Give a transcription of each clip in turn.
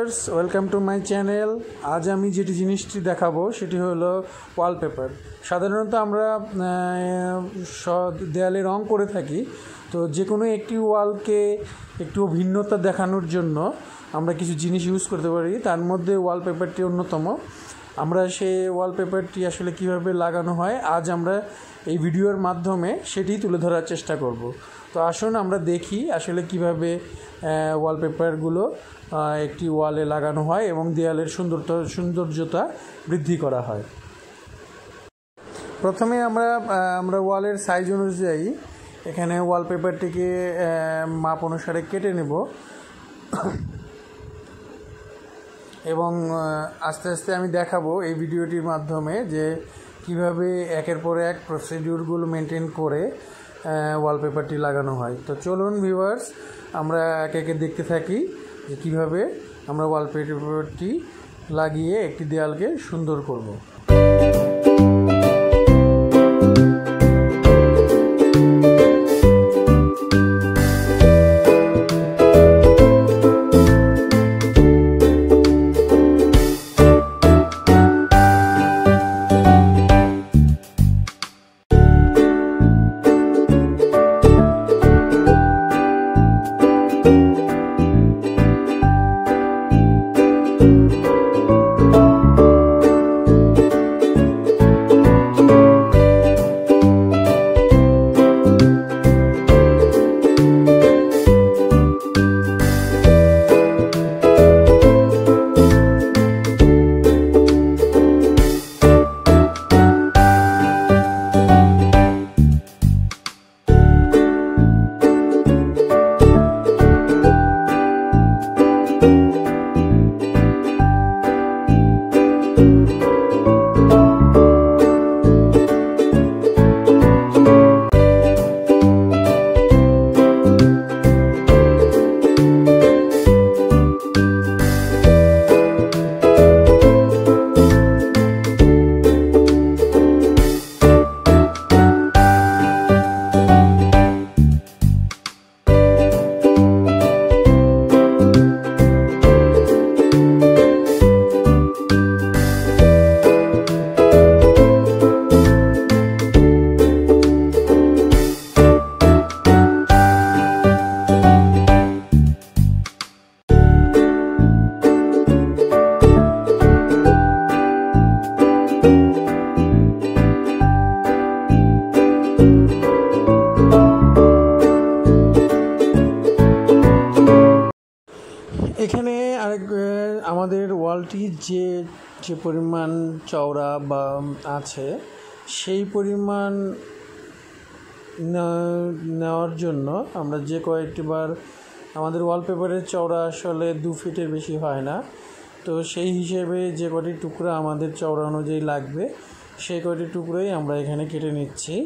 Viewers welcome to my channel. আজ আমি যেটি জিনিসটি দেখাবো সেটি হলো ওয়ালপেপার। সাধারণত আমরা দেয়ালে রং করে থাকি, তো যে কোনো একটি ওয়ালকে একটু ভিন্নতা দেখানোর জন্য আমরা কিছু জিনিস ইউজ করতে পারি, তার মধ্যে ওয়ালপেপারটি অন্যতম। আমরা সেই ওয়ালপেপারটি আসলে কিভাবে লাগানো হয় আজ আমরা এই ভিডিওর মাধ্যমে সেটি তুলে ধরার চেষ্টা করব। তো আসুন আমরা দেখি আসলে কিভাবে ওয়ালপেপারগুলো একটি ওয়ালে লাগানো হয় এবং দেয়ালের সৌন্দর্যতা বৃদ্ধি করা হয়। প্রথমে আমরা ওয়ালের সাইজ অনুযায়ী এখানে ওয়ালপেপারটিকে মাপ অনুসারে কেটে নেব এবং আস্তে আস্তে আমি দেখাবো এই ভিডিওটির মাধ্যমে যে কিভাবে একের পর এক প্রসিডিউরগুলো মেনটেন করে ওয়ালপেপারটি লাগানো হয়। তো চলুন ভিউয়ার্স আমরা একে একে দেখতে থাকি যে কীভাবে আমরা ওয়ালপেপারটি লাগিয়ে একটি দেয়ালকে সুন্দর করব। এখানে আমাদের ওয়ালটি যে পরিমাণ চওড়া বা আছে সেই পরিমাণ নেওয়ার জন্য আমরা যে কয়েকটি বার আমাদের ওয়ালপেপারের চওড়া আসলে 2 ফিটের বেশি হয় না, তো সেই হিসেবে যে কটি টুকরা আমাদের চওড়া অনুযায়ী লাগবে সেই কটি টুকরোই আমরা এখানে কেটে নিচ্ছি।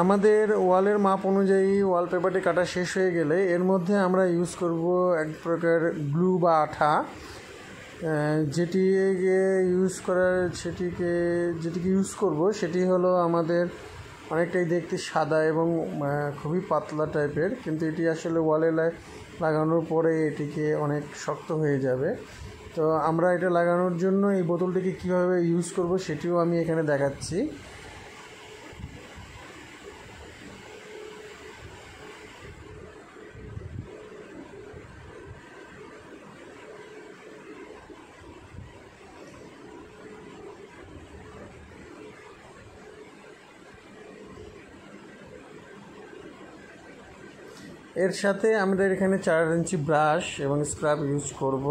আমাদের ওয়ালের মাপ অনুযায়ী ওয়ালপেপারটি কাটা শেষ হয়ে গেলে এর মধ্যে আমরা ইউজ করব এক প্রকার গ্লু বা আঠা, যেটিকে ইউজ করব সেটি হলো আমাদের অনেকটাই দেখতে সাদা এবং খুবই পাতলা টাইপের, কিন্তু এটি আসলে ওয়ালে লাগানোর পরে এটিকে অনেক শক্ত হয়ে যাবে। তো আমরা এটা লাগানোর জন্য এই বোতলটিকে কীভাবে ইউজ করব সেটিও আমি এখানে দেখাচ্ছি। এর সাথে আমরা এখানে 4 ইঞ্চি ব্রাশ এবং স্ক্রাব ইউজ করব।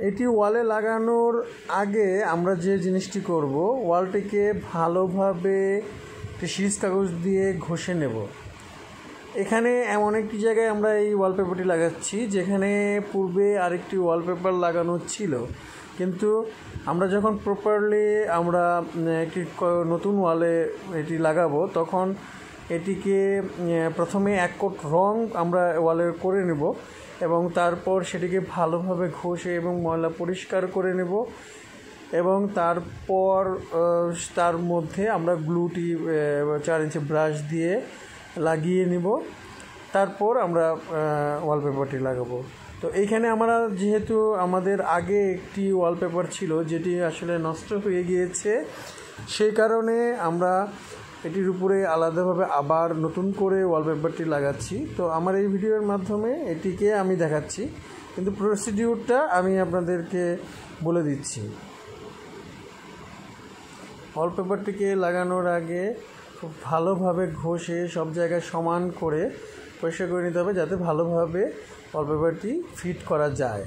এটি ওয়ালে লাগানোর আগে আমরা যে জিনিসটি করব, ওয়ালটিকে ভালোভাবে সিরিজ কাগজ দিয়ে ঘষে নেব। এখানে এমন একটি জায়গায় আমরা এই ওয়ালপেপারটি লাগাচ্ছি যেখানে পূর্বে আরেকটি ওয়ালপেপার লাগানো ছিল, কিন্তু আমরা যখন প্রপারলি আমরা একটি নতুন ওয়ালে এটি লাগাবো তখন এটিকে প্রথমে 1 কোট রং আমরা ওয়ালে করে নেব এবং তারপর সেটিকে ভালোভাবে ঘষে এবং ময়লা পরিষ্কার করে নেব এবং তারপর তার মধ্যে আমরা গ্লুটি 4 ইঞ্চি ব্রাশ দিয়ে লাগিয়ে নিব। তারপর আমরা ওয়ালপেপারটি লাগাবো। তো এইখানে আমরা যেহেতু আমাদের আগে একটি ওয়ালপেপার ছিল যেটি আসলে নষ্ট হয়ে গিয়েছে, সেই কারণে আমরা এটির উপরে আলাদাভাবে আবার নতুন করে ওয়ালপেপারটি লাগাচ্ছি। তো আমার এই ভিডিওর মাধ্যমে এটিকে আমি দেখাচ্ছি, কিন্তু প্রসিডিউরটা আমি আপনাদেরকে বলে দিচ্ছি। ওয়ালপেপারটিকে লাগানোর আগে খুব ভালোভাবে ঘষে সব জায়গায় সমান করে পরিষ্কার করে নিতে হবে যাতে ভালোভাবে ওয়ালপেপারটি ফিট করা যায়।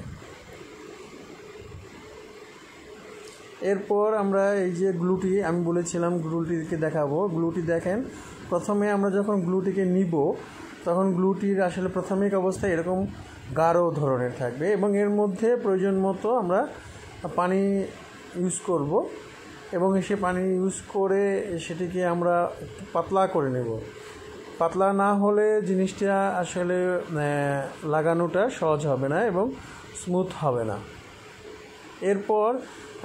এরপর আমরা এই যে গ্লুটি আমি বলেছিলাম গ্লুটিকে দেখাবো, গ্লুটি দেখেন প্রথমে আমরা যখন গ্লুটিকে নিব তখন গ্লুটির আসলে প্রাথমিক অবস্থায় এরকম গাঢ় ধরনের থাকবে এবং এর মধ্যে প্রয়োজন মতো আমরা পানি ইউজ করব এবং সে পানি ইউজ করে সেটিকে আমরা পাতলা করে নেব। পাতলা না হলে জিনিসটা আসলে লাগানোটা সহজ হবে না এবং স্মুথ হবে না। এরপর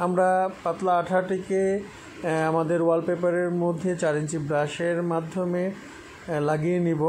আমরা পাতলা আঠাটিকে আমাদের ওয়ালপেপারের মধ্যে 4 ইঞ্চি ব্রাশের মাধ্যমে লাগিয়ে নিব।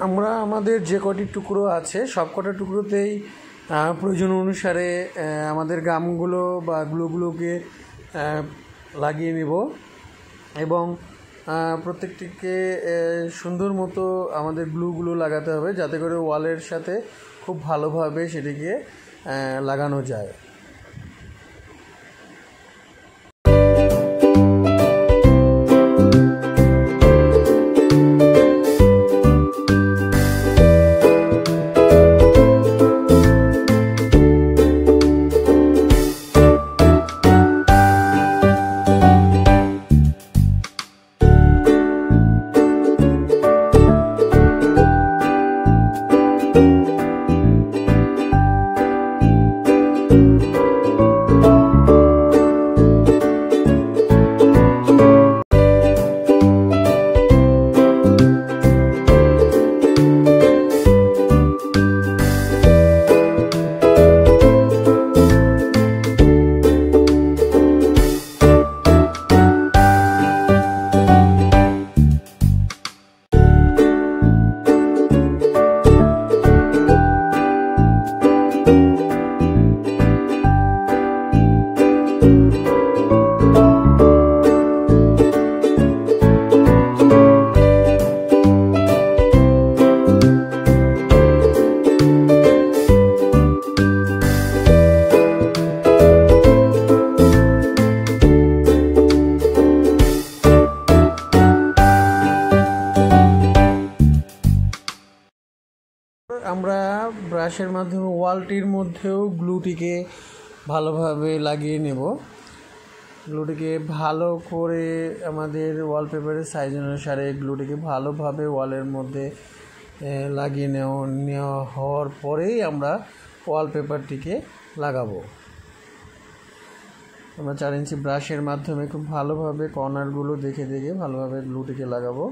আমরা আমাদের যে কটি টুকরো আছে সব কটা টুকরোতেই প্রয়োজন অনুসারে আমাদের গামগুলো বা গ্লুগুলোকে লাগিয়ে নেব এবং প্রত্যেকটিকে সুন্দর মতো আমাদের গ্লুগুলো লাগাতে হবে যাতে করে ওয়ালের সাথে খুব ভালোভাবে সেটিকে লাগানো যায়। ব্রাশের মাধ্যমে ওয়ালটির মধ্যেও গ্লুটিকে ভালোভাবে লাগিয়ে নেব। গ্লুটিকে ভালো করে আমাদের ওয়ালপেপারের সাইজ অনুসারে গ্লুটিকে ভালোভাবে ওয়ালের মধ্যে লাগিয়ে নেওয়া হওয়ার পরেই আমরা ওয়ালপেপারটিকে লাগাবো। আমরা 4 ইঞ্চি ব্রাশের মাধ্যমে খুব ভালোভাবে কর্নারগুলো দেখে ভালোভাবে গ্লুটিকে লাগাবো।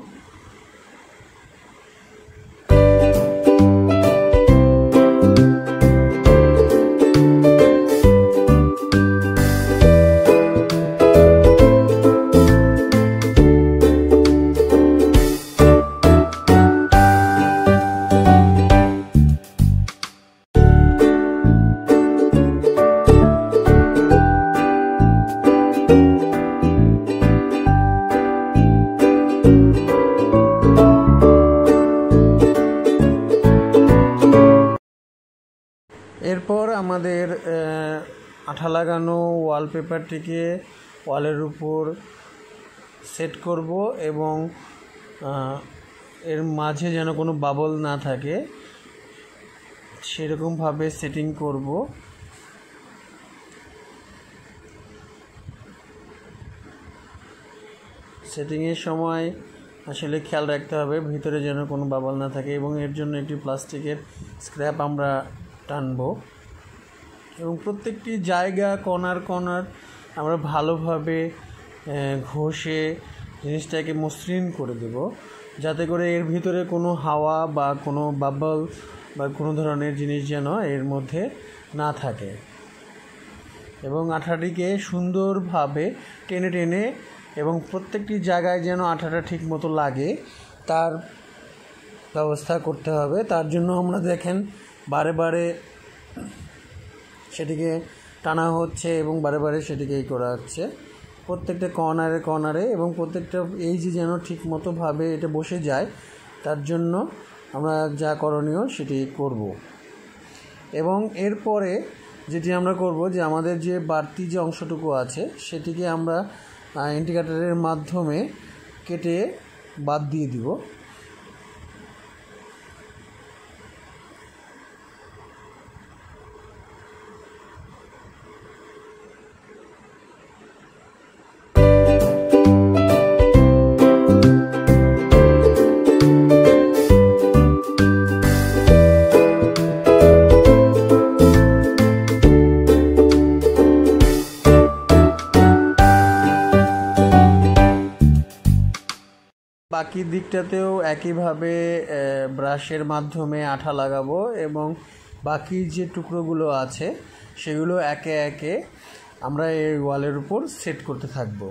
এরপর আমাদের আঠা লাগানো ওয়ালপেপারটিকে ওয়ালের উপর সেট করব এবং এর মাঝে যেন কোনো বাবল না থাকে সেরকমভাবে সেটিং করব। সেটিংয়ের সময় আসলে খেয়াল রাখতে হবে ভিতরে যেন কোনো বাবল না থাকে এবং এর জন্য একটি প্লাস্টিকের স্ক্র্যাপ আমরা টানবো এবং প্রত্যেকটি জায়গা কর্নার আমরা ভালোভাবে ঘষে জিনিসটাকে মসৃণ করে দেব, যাতে করে এর ভিতরে কোনো হাওয়া বা কোনো বাবল বা কোনো ধরনের জিনিস যেন এর মধ্যে না থাকে এবং আঠাটিকে সুন্দরভাবে টেনে এবং প্রত্যেকটি জায়গায় যেন আঠাটা ঠিক মতো লাগে তার ব্যবস্থা করতে হবে। তার জন্য আমরা দেখেন বারে সেটিকে টানা হচ্ছে এবং বারে সেটিকে করা হচ্ছে প্রত্যেকটা কর্নারে এবং প্রত্যেকটা এই যে যেন ঠিক মতোভাবে এটা বসে যায় তার জন্য আমরা যা করণীয় সেটি করব। এবং এরপরে যেটি আমরা করব যে আমাদের যে বাড়তি যে অংশটুকু আছে সেটিকে আমরা ইন্ডিকেটরের মাধ্যমে কেটে বাদ দিয়ে দিব। বাকি দিকটাতেও একইভাবে ব্রাশের মাধ্যমে আঠা লাগাবো এবং বাকি যে টুকরোগুলো আছে সেগুলো একে একে আমরা এই ওয়ালের উপর সেট করতে থাকবো।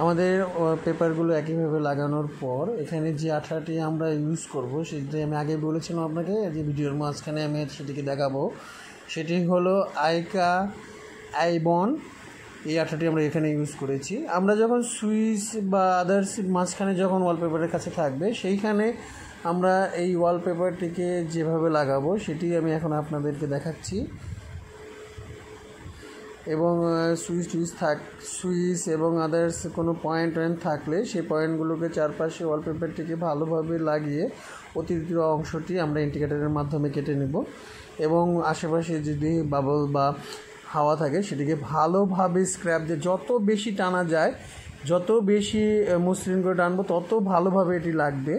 আমাদের পেপারগুলো একইভাবে লাগানোর পর এখানে যে আঠাটি আমরা ইউজ করব সেটি আমি আগে বলেছিলাম আপনাকে, যে ভিডিওর মাঝখানে আমি সেটিকে দেখাবো। সেটি হলো আইবন। এই আঠাটি আমরা এখানে ইউজ করেছি। আমরা যখন সুইচ বা আদার্স মাঝখানে যখন ওয়ালপেপারের কাছে থাকবে সেইখানে আমরা এই ওয়ালপেপারটিকে যেভাবে লাগাবো সেটি আমি এখন আপনাদেরকে দেখাচ্ছি। এবং সুইচ এবং আদার্স কোনো পয়েন্ট থাকলে সেই পয়েন্টগুলোকে চারপাশে ওয়ালপেপারটিকে ভালোভাবে লাগিয়ে অতিরিক্ত অংশটি আমরা ইন্ডিকেটরের মাধ্যমে কেটে নেব এবং আশেপাশে যদি বাবল বা হাওয়া থাকে সেটিকে ভালোভাবে স্ক্র্যাপ দিয়ে যত বেশি টানা যায় যত বেশি মসৃণ করে টানবো তত ভালোভাবে এটি লাগবে।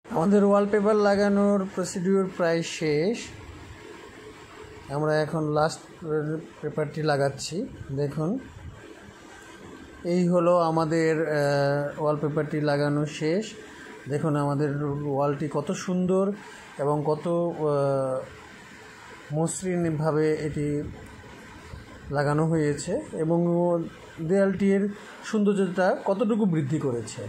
আমাদের ওয়ালপেপার লাগানোর প্রসিডিউর প্রায় শেষ। আমরা এখন লাস্ট পেপারটি লাগাচ্ছি। দেখুন, এই হলো আমাদের ওয়ালপেপারটি লাগানো শেষ। দেখুন আমাদের ওয়ালটি কত সুন্দর এবং কত মসৃণভাবে এটি লাগানো হয়েছে এবং দেয়ালটির সৌন্দর্যতা কতটুকু বৃদ্ধি করেছে।